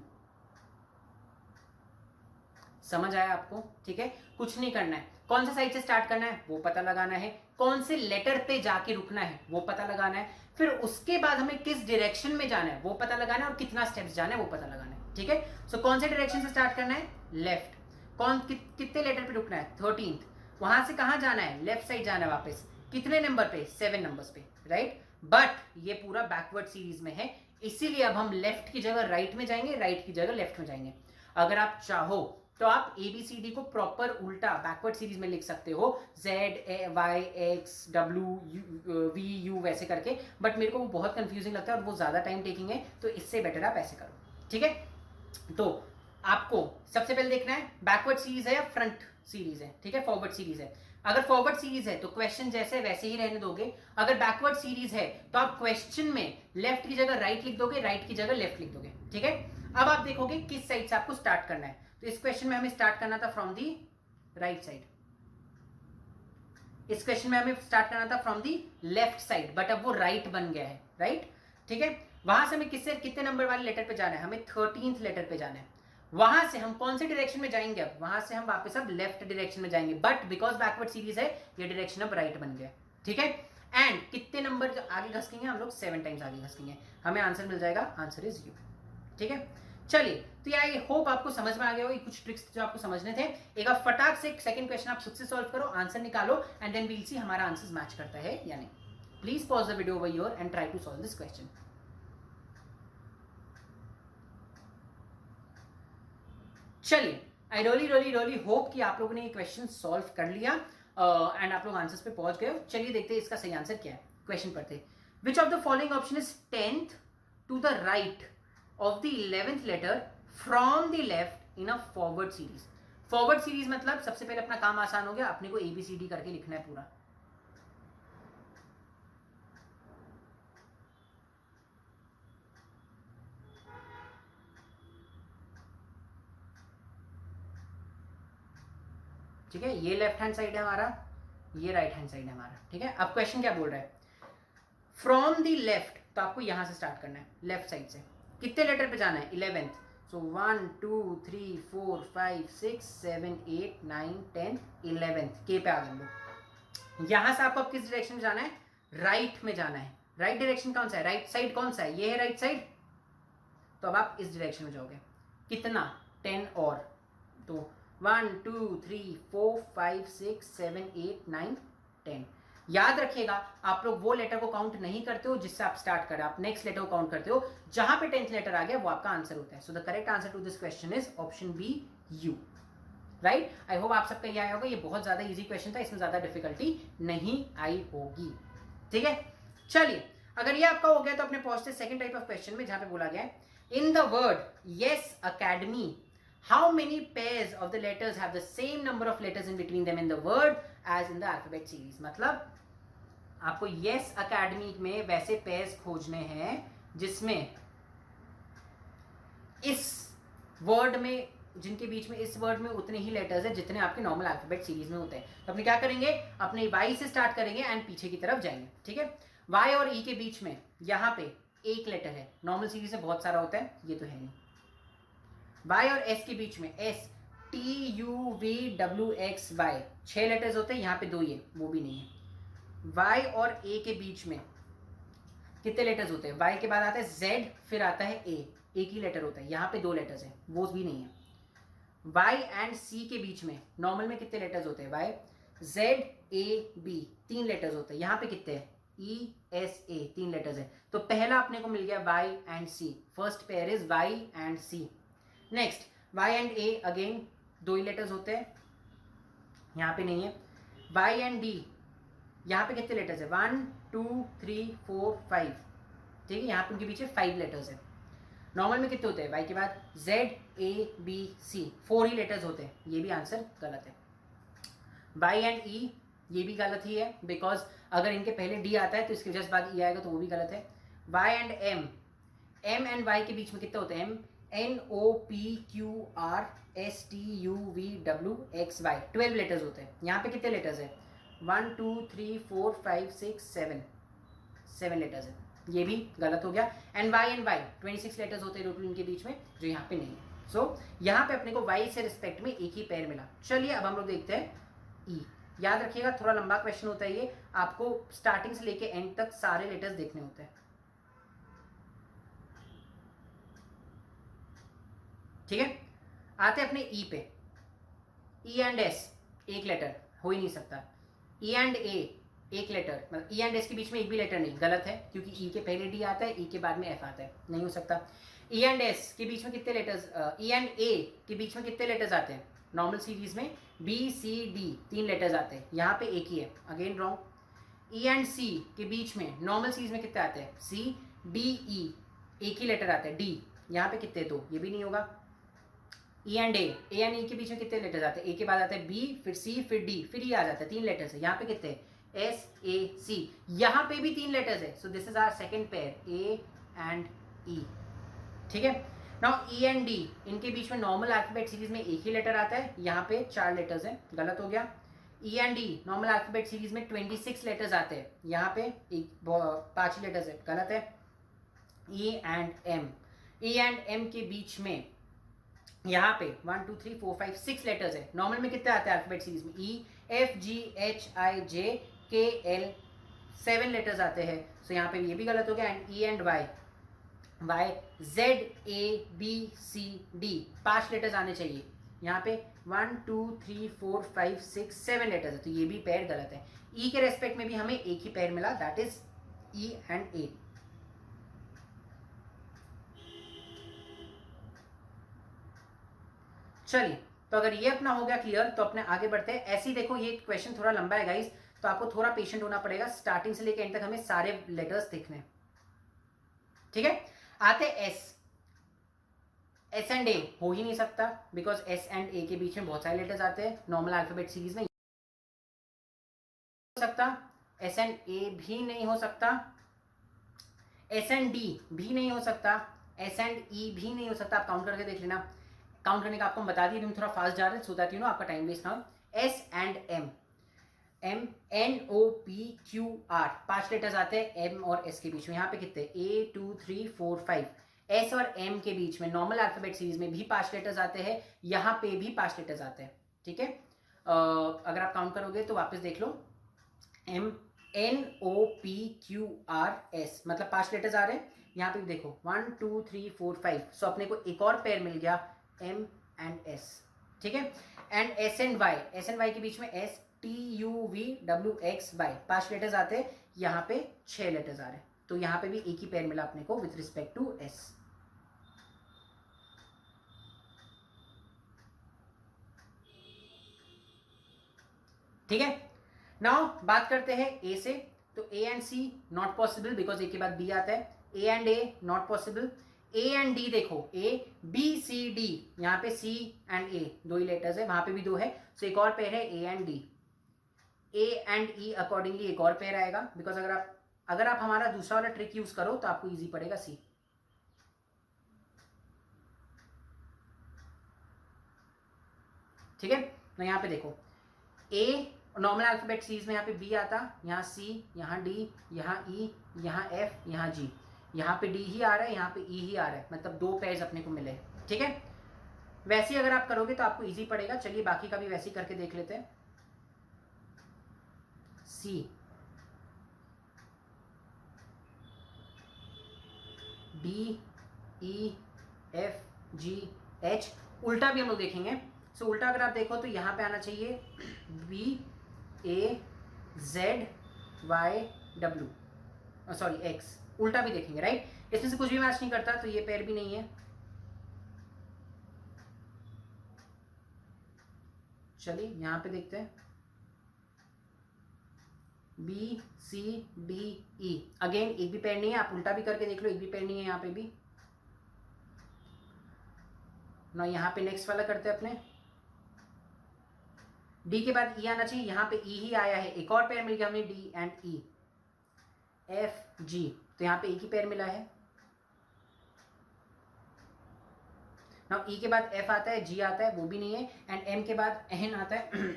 समझ आया आपको, ठीक है। कुछ नहीं करना है, कौन सा साइड से स्टार्ट करना है वो पता लगाना है, कौन से लेटर पे जाके रुकना है वो पता लगाना है, फिर उसके बाद हमें किस डायरेक्शन में जाना है वो पता लगाना है, और कितना स्टेप्स जाना है वो पता लगाना है, ठीक है। सो कौन से डायरेक्शन से स्टार्ट करना है, लेफ्ट। कितने लेटर पे रुकना है, 13th। वहां से कहां जाना है, लेफ्ट साइड जाना है वापस, कितने नंबर पे, 7 नंबर्स पे, राइट। बट ये पूरा बैकवर्ड सीरीज में है, इसीलिए अब हम लेफ्ट की जगह राइट में जाएंगे, राइट की जगह लेफ्ट में जाएंगे। अगर आप चाहो तो आप ABCD को प्रॉपर उल्टा बैकवर्ड सीरीज में लिख सकते हो, ZY X W V U वैसे करके, बट मेरे को वो बहुत कंफ्यूजिंग लगता है और वो ज्यादा टाइम टेकिंग है, तो इससे बेटर आप ऐसे करो, ठीक है। तो आपको सबसे पहले देखना है बैकवर्ड सीरीज है या फ्रंट सीरीज है, ठीक है, फॉरवर्ड सीरीज है। अगर फॉरवर्ड सीरीज है तो क्वेश्चन जैसे वैसे ही रहने दोगे, अगर बैकवर्ड सीरीज है तो आप क्वेश्चन में लेफ्ट की जगह राइट लिख दोगे, राइट की जगह लेफ्ट लिख दोगे, ठीक है। अब आप देखोगे किस साइड से आपको स्टार्ट करना है, तो इस क्वेश्चन में हमें स्टार्ट करना था फ्रॉम दी राइट साइड, इस क्वेश्चन में हमें स्टार्ट करना था from the left side, but अब वो राइट बन गया है, राइट, ठीक है। वहां से हमें कितने नंबर वाले लेटर पे जाना है, हमें 13th लेटर पे जाना है। वहां से हम कौन से डायरेक्शन में जाएंगे, अब वहां से हम वापस अब लेफ्ट डायरेक्शन में जाएंगे, बट बिकॉज बैकवर्ड सीरीज है ये डायरेक्शन अब राइट बन गया, ठीक है। एंड कितने नंबर आगे घसकेंगे हम लोग, 7 टाइम्स आगे घसकेंगे, हमें आंसर मिल जाएगा, आंसर इज यू, ठीक है। चलिए, तो आई होप आपको समझ में आ गया हो, कुछ ट्रिक्स जो आपको समझने थे। एक बार फटाक से सेकंड क्वेश्चन आप खुद से सॉल्व करो, आंसर निकालो, एंड देन वील सी हमारा आंसर मैच करता है या नहीं। Please pause the video over here and try to solve this question. चलिए, आई रियली होप कि आप लोगों ने ये क्वेश्चन सॉल्व कर लिया एंड आप लोग आंसर्स पे पहुंच गए हो। चलिए देखते हैं इसका सही आंसर क्या है। क्वेश्चन पढ़ते, which of the following option is 10th to the right of the 11th letter from the left in a forward series। Forward series मतलब सबसे पहले अपना काम आसान हो गया, अपने को ABCD करके लिखना है पूरा। ठीक है, ये लेफ्ट हैंड साइड है हमारा, ये राइट हैंड साइड है हमारा, ठीक है। अब क्वेश्चन क्या बोल रहा है, फ्रॉम द लेफ्ट, तो आपको यहां से स्टार्ट करना है, लेफ्ट साइड से। कितने लेटर पे जाना है, 11th। सो 1 2 3 4 5 6 7 8 9 10 11th के पे आ गए लोग। यहां से आपको किस डायरेक्शन में जाना है, राइट में जाना है। राइट डायरेक्शन कौन सा है, राइट साइड कौन सा है, ये है राइट साइड, तो अब आप इस डायरेक्शन में जाओगे। कितना, 10 और, तो 1 2 3 4 5 6 7 8 9 10। याद रखिएगा, आप लोग वो लेटर को काउंट नहीं करते हो जिससे आप स्टार्ट करें, आप नेक्स्ट लेटर को काउंट करते हो, जहां पे 10th लेटर आ गया वो आपका आंसर होता है। So the correct answer to this question is option B, U, right. I hope आप सबका ये आया होगा, ये बहुत ज्यादा इजी क्वेश्चन था, इसमें ज्यादा डिफिकल्टी नहीं आई होगी, ठीक है। चलिए, अगर ये आपका हो गया तो अपने पहुंचते सेकंड टाइप ऑफ क्वेश्चन में, जहां पे बोला गया है, इन the word yes academy how many pairs of the letters have the same number of letters in between them in the word as in the alphabet series। मतलब आपको yes academy में वैसे pairs खोजने हैं जिसमें इस वर्ड में, जिनके बीच में इस वर्ड में उतने ही लेटर्स है जितने आपके नॉर्मल अल्फाबेट सीरीज में होते हैं। तो अपने क्या करेंगे, अपने y से स्टार्ट करेंगे एंड पीछे की तरफ जाएंगे, ठीक है। y और e के बीच में यहाँ पे एक लेटर है, नॉर्मल सीरीज में बहुत सारा होता है, ये तो है नहीं, वाई और एस के बीच में एस TUVWXY 6 लेटर्स होते हैं, यहाँ पे 2 ये वो भी नहीं है। वाई और ए के बीच में कितने लेटर्स होते हैं? वाई के बाद आता है Z, फिर आता है A, एक ही लेटर होता है, यहाँ पे 2 लेटर्स है, वो भी नहीं है। Y एंड C के बीच में नॉर्मल में कितने लेटर्स होते हैं? Y ZAB 3 लेटर्स होते हैं, यहाँ पे कितने हैं? ESA 3 लेटर्स है। तो पहला अपने को मिल गया Y and C, first pair is Y and C। Next Y and A again 2 he letters होते हैं, यहाँ पे नहीं है। Y एंड D यहाँ पे कितने लेटर्स है? 1 2 3 4 5, ठीक है, यहाँ पे उनके पीछे 5 लेटर्स है। नॉर्मल में कितने होते हैं? वाई के बाद ZABC 4 ही लेटर्स होते हैं, ये भी आंसर गलत है। वाई एंड E ये भी गलत ही है, बिकॉज अगर इनके पहले D आता है तो इसके जस्ट बाद E आएगा, तो वो भी गलत है। Y and M and Y के बीच में कितने होते हैं? NOPQRSTUVWXY 12 लेटर्स होते हैं, यहाँ पे कितने लेटर्स है? 1 2 3 4 5 6 7 लेटर्स है, ये भी गलत हो गया। एंड Y 26 लेटर्स होते हैं टोटल इनके बीच में, जो यहाँ पे नहीं है। सो यहाँ पे अपने को Y से रिस्पेक्ट में एक ही पेयर मिला। चलिए अब हम लोग देखते हैं E। याद रखिएगा थोड़ा लंबा क्वेश्चन होता है ये, आपको स्टार्टिंग से लेके एंड तक सारे लेटर्स देखने होते हैं, ठीक है। आते हैं अपने E पे। E एंड S एक लेटर हो ही नहीं सकता। E एंड A एक लेटर, मतलब E एंड S के बीच में एक भी लेटर नहीं, गलत है, क्योंकि E के पहले D आता है, E के बाद में F आता है, नहीं हो सकता। E एंड S के बीच में कितने लेटर्स, E एंड A के बीच में कितने लेटर्स आते हैं? नॉर्मल सीरीज में BCD 3 लेटर्स आते हैं, यहाँ पे एक ही है, again wrong. E and C के बीच में नॉर्मल सीरीज में कितने आते हैं? CDE एक ही लेटर आता है, D, यहाँ पे कितने? 2, ये भी नहीं होगा। E and A and E के बीच में कितने लेटर्स आते हैं? A के बाद आता है B, फिर C, फिर D, फिर E आ जाता है, 3 लेटर्स है, यहाँ पे कितने? SAC, यहाँ पे भी 3 लेटर्स है। So this is our second pair A and E, ठीक है। नाउ E एंड D इनके बीच में नॉर्मल अल्फाबेट सीरीज में एक ही लेटर आता है, यहाँ पे 4 लेटर्स है, गलत हो गया। E and D normal alphabet series में 26 लेटर्स आते हैं, यहाँ पे 5 लेटर्स है, गलत है। E एंड M के बीच में यहाँ पे 1 2 3 4 5 6 लेटर्स है, नॉर्मल में कितने आते हैं अल्फाबेट सीरीज में? EFGHIJKL 7 लेटर्स आते हैं, सो यहाँ पे ये भी गलत हो गया। And E and Y ZABCD 5 letters आने चाहिए, यहाँ पे 1 2 3 4 5 6 7 लेटर्स है, तो ये भी पेयर गलत है। E के रेस्पेक्ट में भी हमें एक ही पेयर मिला, that is E and A। चलिए, तो अगर ये अपना हो गया क्लियर, तो अपने आगे बढ़ते हैं। ऐसे ही देखो, ये क्वेश्चन थोड़ा लंबा है गाइस, तो आपको थोड़ा पेशेंट होना पड़ेगा, स्टार्टिंग से लेकर एंड तक हमें सारे लेटर्स देखने हैं, ठीक है। आते S एंड A हो ही नहीं सकता, बिकॉज S एंड A के बीच में बहुत सारे लेटर्स आते हैं नॉर्मल अल्फाबेट सीरीज में, हो सकता। S एंड A भी नहीं हो सकता, S एंड D भी नहीं हो सकता, S एंड E भी नहीं हो सकता। आप काउंट करके देख लेना, काउंट करने का आपको बता दिया, हम थोड़ा फास्ट जा रहे हैं, सो दैट यू नो आपका टाइम वेस्ट ना हो। S and M NOPQR 5 letters आते हैं M और S के बीच में, यहाँ पे कितने? A 2 3 4 5। S और M के बीच में नॉर्मल अल्फाबेट सीरीज में भी 5 लेटर्स आते हैं, यहाँ पे भी 5 लेटर्स आते हैं, ठीक है। अगर आप काउंट करोगे तो वापस देख लो, NOPQRS मतलब 5 लेटर्स आ रहे हैं, यहाँ पे भी देखो 1 2 3 4 5, सो अपने को एक और पेयर मिल गया M एंड S, ठीक है। एंड S एंड Y के बीच में STUVWXY 5 लेटर्स आते हैं, यहाँ पे 6 लेटर्स आ रहे हैं, तो यहाँ पे भी एक ही पेयर मिला अपने को विथ रिस्पेक्ट टू S, ठीक है। नाउ बात करते हैं A से, तो A and C not possible, because A के बाद B आता है। A and A not possible. A and D देखो, ABCD, यहाँ पे C and A 2 he letters है, वहां पे भी 2 है, सो एक और पेयर है A and D। A and E accordingly एक और पेयर आएगा, बिकॉज अगर आप हमारा दूसरा वाला ट्रिक यूज करो तो आपको इजी पड़ेगा C, ठीक है। तो यहाँ पे देखो A नॉर्मल अल्फाबेट सीरीज में यहाँ पे B आता, यहाँ C, यहाँ D, यहाँ E, यहाँ F, यहाँ G, यहाँ पे D ही आ रहा है, यहाँ पे E ही आ रहा है, मतलब 2 पेयर्स अपने को मिले, ठीक है। वैसे ही अगर आप करोगे तो आपको इजी पड़ेगा। चलिए बाकी का भी वैसे ही करके देख लेते हैं। सी, D, E, F, G, H. उल्टा भी हम लोग देखेंगे। सो उल्टा अगर आप देखो तो यहाँ पे आना चाहिए B, A, Z, Y, W, sorry X. उल्टा भी देखेंगे, राइट। इसमें से कुछ भी मैच नहीं करता तो ये पेयर भी नहीं है। चलिए यहाँ पे देखते हैं बी, सी, डी, ई। अगेन एक भी पेयर नहीं है, आप उल्टा भी करके देख लो, एक भी पेयर नहीं है यहाँ पे भी ना। यहाँ पे नेक्स्ट वाला करते हैं अपने। डी के बाद ई आना चाहिए, यहाँ पे ई ही आया है, एक और पेयर मिल गया हमें डी एंड ई। एफ, जी, तो यहाँ पे एक ही पेयर मिला है ना। ई के बाद एफ आता है, जी आता है, वो भी नहीं है, एंड एम के बाद एन आता है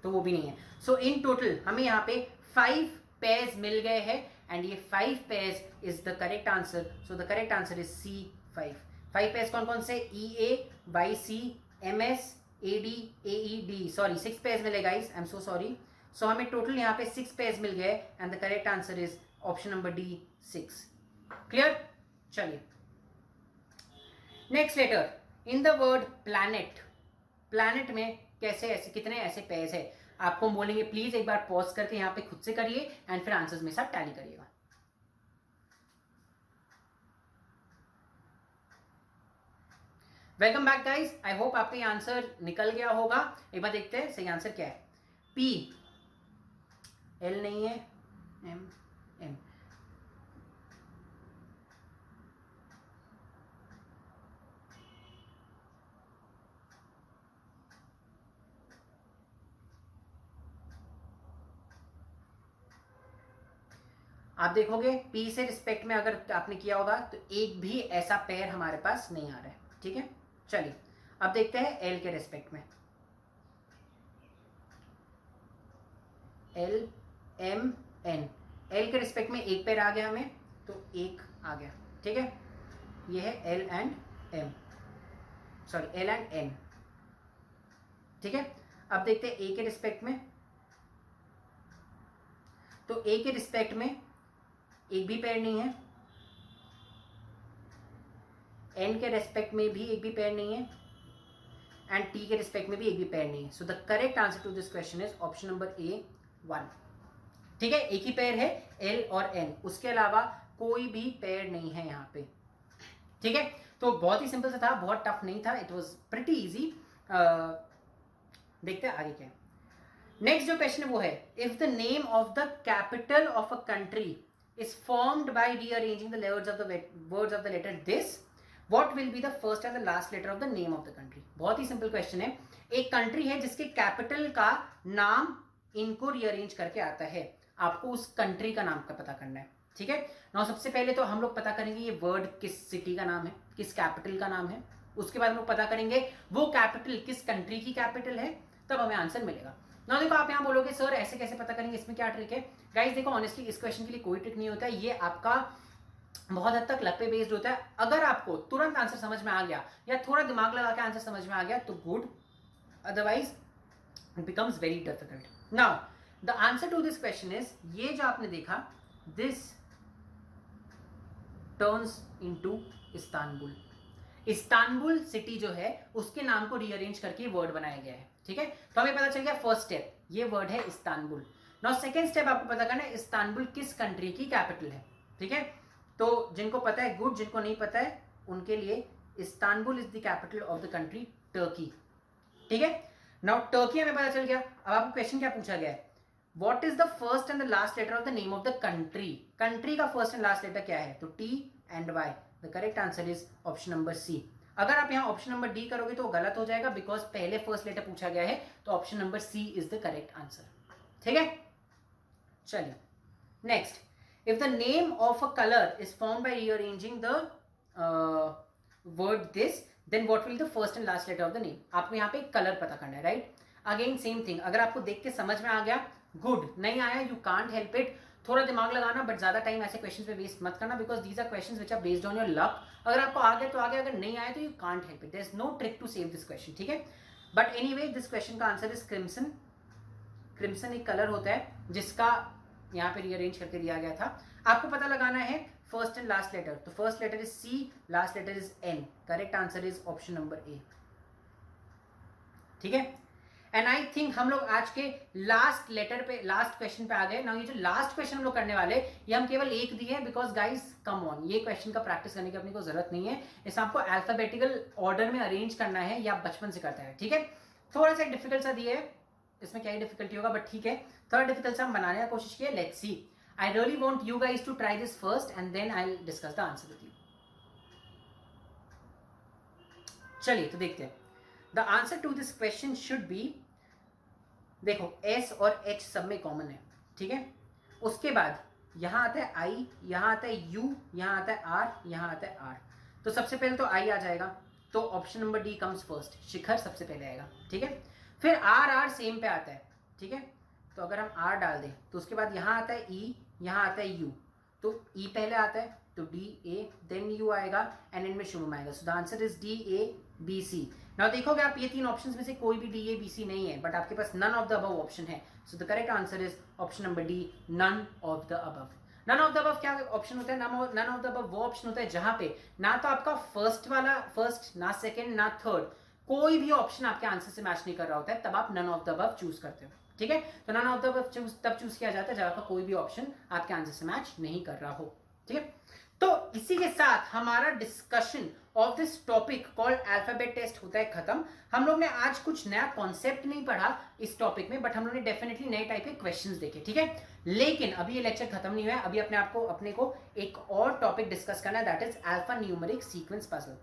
तो वो भी नहीं है। सो इन टोटल हमें यहाँ पे 5 पेयर्स मिल गए हैं एंड ये 5 pairs is the correct answer. So the correct answer is C, 5। 5 pairs कौन कौन से? E A, Y C, M S, A D, A E, D. Sorry 6 pairs मिले guys, I am so sorry. So हमें total यहाँ पे 6 पेयर्स मिल गए एंड द correct answer is option number D, 6। Clear? चलिए next letter in the word planet. Planet में कैसे ऐसे कितने ऐसे पेयर्स है आपको हम बोलेंगे। प्लीज एक बार पॉज करके यहाँ पे खुद से करिए एंड फिर आंसर्स में सब टैली करिएगा। Welcome back guys, I hope आपका ये आंसर निकल गया होगा। एक बार देखते हैं सही आंसर क्या है। पी, एल नहीं है, एम, एम। आप देखोगे पी से रिस्पेक्ट में अगर आपने किया होगा तो एक भी ऐसा पेयर हमारे पास नहीं आ रहा है, ठीक है। चलिए अब देखते हैं एल के रिस्पेक्ट में। L, M, N. एल के रिस्पेक्ट में एक पेयर आ गया हमें, तो एक आ गया, ठीक है। ये है L and M, sorry L and N, ठीक है। अब देखते हैं ए के रिस्पेक्ट में। तो ए के रिस्पेक्ट में एक भी पेयर नहीं है, एन के रेस्पेक्ट में भी एक भी पेयर नहीं है, एंड टी के रिस्पेक्ट में भी एक भी पेयर नहीं है। So the correct answer to this question is option number A, 1। ठीक है, एक ही पेयर है एल और एन, उसके अलावा कोई भी पेयर नहीं है यहाँ पे, ठीक है। तो बहुत ही सिंपल सा था, बहुत टफ नहीं था, इट वॉज प्रिटी इजी। देखते हैं आगे क्या है। नेक्स्ट जो क्वेश्चन है वो है, if the name of the capital of a country is formed by rearranging the words of the letter this, what will be the first and the last letter of the name of the country? बहुत ही simple question है। एक country है जिसके capital का नाम इनको rearrange करके आता है, आपको उस कंट्री का नाम का पता करना है, ठीक है ना। सबसे पहले तो हम लोग पता करेंगे ये वर्ड किस सिटी का नाम है, किस कैपिटल का नाम है। उसके बाद हम लोग पता करेंगे वो कैपिटल किस कंट्री की कैपिटल है, तब हमें आंसर मिलेगा ना। देखो आप यहाँ बोलोगे सर ऐसे कैसे पता करेंगे, इसमें क्या ट्रिक है? गाइस देखो ऑनेस्टली इस क्वेश्चन के लिए कोई ट्रिक नहीं होता है, ये आपका बहुत हद तक लक पे बेस्ड होता है। अगर आपको तुरंत आंसर समझ में आ गया या थोड़ा दिमाग लगा के आंसर समझ में आ गया तो good, otherwise it becomes very difficult. Now the answer to this question is, ये जो आपने देखा this turns into Istanbul. Istanbul city जो है उसके नाम को रीअरेंज करके वर्ड बनाया गया है, ठीक है। तो हमें पता चल गया फर्स्ट स्टेप ये वर्ड है इस्तांबुल। नाउ सेकंड स्टेप आपको पता करना है इस्तांबुल किस कंट्री की कैपिटल है, ठीक है। तो जिनको पता है गुड, जिनको नहीं पता है उनके लिए Istanbul is the capital of the country Turkey, ठीक है। नाउ टर्की हमें पता चल गया। अब आपको क्वेश्चन क्या पूछा गया है, what is the first and the last letter of the name of the country. Country का फर्स्ट एंड लास्ट लेटर क्या है, तो T and Y. The correct answer is option number C. अगर आप यहाँ ऑप्शन नंबर डी करोगे तो गलत हो जाएगा, बिकॉज पहले फर्स्ट लेटर पूछा गया है, तो option number C is the correct answer, ठीक है। चलिए next, if the name of a colour is form by rearranging the word this, then what will the first and last letter of the name. आपको यहाँ पे colour पता करना है, right. Again same thing, अगर आपको देख के समझ में आ गया गुड, नहीं आया यू कांट हेल्प इट, थोड़ा दिमाग लगाना, बट ज्यादा टाइम ऐसे क्वेश्चन पे वेस्ट मत करना, because these are questions which are based on your luck. अगर आपको आ गया तो आ गया, अगर नहीं आया तो you can't help it. There is no trick to save this question, ठीक है. बट एनीवे दिस क्वेश्चन का आंसर इज क्रिम्सन. क्रिम्सन एक कलर होता है जिसका यहाँ पे रीअरेंज करके दिया गया था. आपको पता लगाना है फर्स्ट एंड लास्ट लेटर. तो first letter is C, last letter is N. Correct answer is option number A, ठीक है. एंड आई थिंक हम लोग आज के लास्ट लेटर पे, लास्ट क्वेश्चन पे आ गए. नाउ ये जो लास्ट क्वेश्चन हम लोग करने वाले, ये हम केवल एक दिए हैं बिकॉज गाइस कम ऑन, ये क्वेश्चन का प्रैक्टिस करने की अपने को जरूरत नहीं है. इसे आपको अल्फाबेटिकल ऑर्डर में अरेंज करना है, या बचपन से करता है, ठीक है. थोड़ा सा डिफिकल्ट सा दिया है, इसमें क्या ही डिफिकल्टी होगा, बट ठीक है. थोड़ा डिफिकल्ट सा हम बनाने की कोशिश किए. Let's see. I really want you guys to try this first and then I will discuss the answer with you. चलिए तो देखते हैं. The answer to this question should be, देखो एस और एच सब में कॉमन है, ठीक है. उसके बाद यहां आता है आई, यहां आता है यू, यहां आता है आर, यहां आता है आर. तो सबसे पहले तो आई आ जाएगा, तो option number D comes first. Shikhar सबसे पहले आएगा, ठीक है. फिर आर आर सेम पे आता है, ठीक है. तो अगर हम आर डाल दें तो उसके बाद यहां आता है ई, यहां आता है यू. तो ई पहले आता है तो डी ए, देन यू आएगा एंड एंड में शुभम आएगा. So the answer is D A B C. Now देखोगे आप ये तीन ऑप्शंस में से कोई भी डी ए बी सी नहीं है, बट आपके पास none of the above option है. So the correct answer is option number D, none of the above. None of the above क्या ऑप्शन होता है? नन ऑफ द अबव वो ऑप्शन होता है जहां पे ना तो आपका फर्स्ट वाला फर्स्ट, ना सेकंड, ना थर्ड, कोई भी ऑप्शन आपके आंसर से मैच नहीं कर रहा होता है, तब आप none of the above choose करते हो, ठीक है. तो नन ऑफ द अबव तब चूज किया जाता है जब आपका कोई भी ऑप्शन आपके आंसर से मैच नहीं कर रहा हो, ठीक है. तो इसी के साथ हमारा discussion of this topic called alphabet test होता है खत्म. हम लोग ने आज कुछ नया कॉन्सेप्ट नहीं पढ़ा इस टॉपिक में, बट हम लोग ने डेफिनेटली नए टाइप के क्वेश्चंस देखे, ठीक है. लेकिन अभी ये लेक्चर खत्म नहीं हुआ है. अभी अपने को एक और टॉपिक डिस्कस करना है, that is alpha numeric sequence puzzle.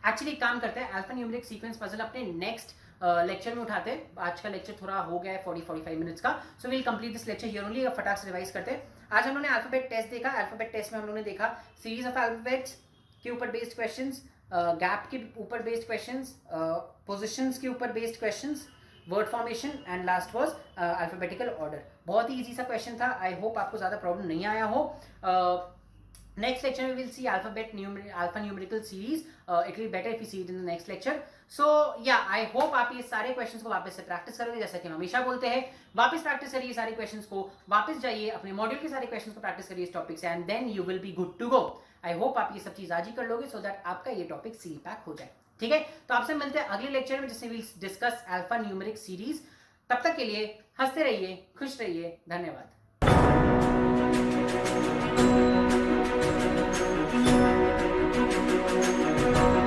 Actually काम करते हैं अल्फा न्यूमेरिक सीक्वेंस पजल अपने नेक्स्ट लेक्चर में उठाते हैं. आज का लेक्चर थोड़ा हो गया है 40-45 मिनट्स का, so we'll complete this lecture here only. फटाक से रिवाइज करते हैं. आज हम लोगों ने अल्फाबेट टेस्ट देखा. अल्फाबेट टेस्ट में हम लोगों ने देखा सीरीज ऑफ अल्फाबेट्स के ऊपर बेस्ड क्वेश्चंस, गैप के ऊपर बेस्ड क्वेश्चंस, पोजीशंस के ऊपर based questions, word formation and last was alphabetical order. बहुत ही इजी सा क्वेश्चन था. आई होप आपको ज्यादा प्रॉब्लम नहीं आया हो. Next lecture we will see alpha numerical series. It will be better if we see it in the next lecture. So yeah, I hope आप ये सारे questions को वापस से practice करोगे. जैसा कि हम हमेशा बोलते हैं, वापस practice करिए सारे questions को, वापस जाइए अपने मॉड्यूल के सारे questions को practice करिए इस टॉपिक से, and then you will be good to go. I hope आप ये सब चीज आज ही कर लोगे, so that आपका ये टॉपिक सील पैक हो जाए, ठीक है. तो आपसे मिलते हैं अगले लेक्चर में, जिसमें we'll discuss alpha numeric series. तब तक के लिए हंसते रहिए, खुश रहिए. धन्यवाद. Thank you.